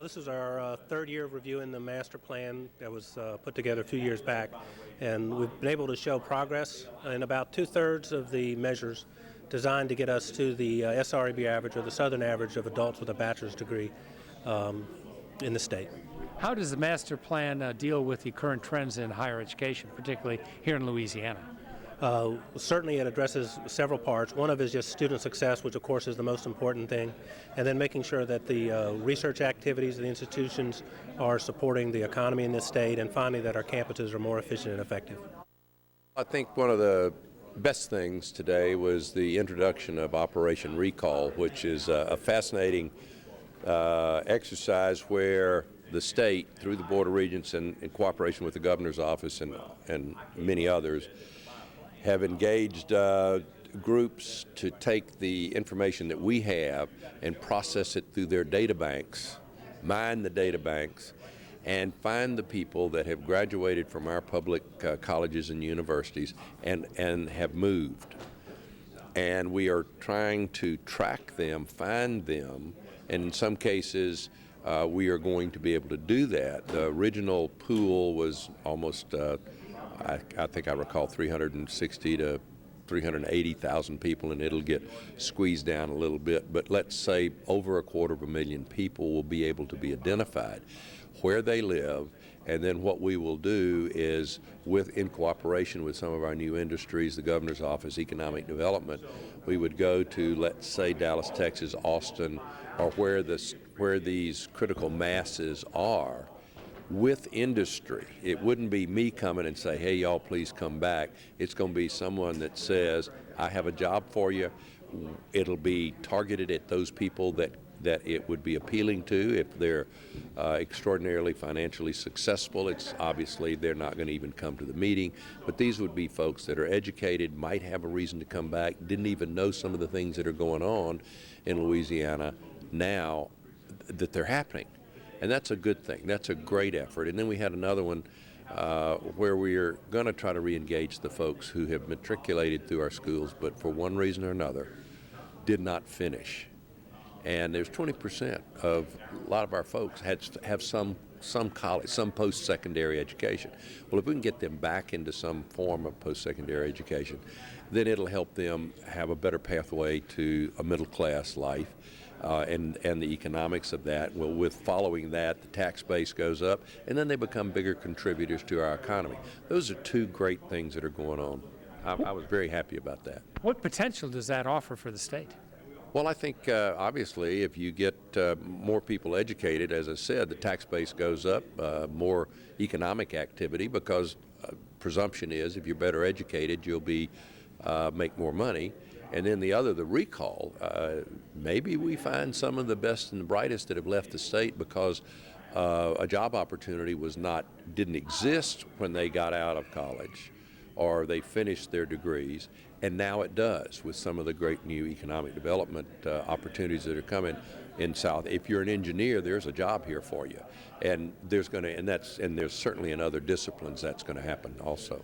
This is our third year of reviewing the master plan that was put together a few years back, and we've been able to show progress in about two-thirds of the measures designed to get us to the SREB average, or the Southern average, of adults with a bachelor's degree in the state. How does the master plan deal with the current trends in higher education, particularly here in Louisiana? Certainly it addresses several parts. One of it is just student success, which of course is the most important thing, and then making sure that the research activities of the institutions are supporting the economy in this state, and finally that our campuses are more efficient and effective. I think one of the best things today was the introduction of Operation Recall, which is a fascinating exercise where the state, through the Board of Regents and in cooperation with the governor's office and many others, have engaged groups to take the information that we have and process it through their data banks, mine the data banks, and find the people that have graduated from our public colleges and universities and have moved. And we are trying to track them, find them, and in some cases we are going to be able to do that. The original pool was almost I think I recall 360 to 380,000 people, and it'll get squeezed down a little bit, but let's say over 250,000 people will be able to be identified where they live. And then what we will do is, in cooperation with some of our new industries, the governor's office, economic development, we would go to, let's say, Dallas, Texas, Austin, or where these critical masses are, with industry. It wouldn't be me coming and say, hey, y'all, please come back. It's going to be someone that says, I have a job for you. It'll be targeted at those people that it would be appealing to. If they're extraordinarily financially successful, it's obviously they're not going to even come to the meeting. But these would be folks that are educated, might have a reason to come back, didn't even know some of the things that are going on in Louisiana now that they're happening. And that's a good thing. That's a great effort. And then we had another one where we are going to try to re-engage the folks who have matriculated through our schools, but for one reason or another did not finish. And there's 20% of a lot of our folks have some college, some post-secondary education. Well, if we can get them back into some form of post-secondary education, then it'll help them have a better pathway to a middle-class life. And the economics of that. Well, with following that, the tax base goes up, and then they become bigger contributors to our economy. Those are two great things that are going on. I was very happy about that. What potential does that offer for the state? Well, I think obviously if you get more people educated, as I said, the tax base goes up, more economic activity, because presumption is if you're better educated, you'll make more money. And then the recall, maybe we find some of the best and the brightest that have left the state because a job opportunity didn't exist when they got out of college or they finished their degrees, and now it does with some of the great new economic development opportunities that are coming in South. If you're an engineer, there's a job here for you, and there's certainly in other disciplines that's going to happen also.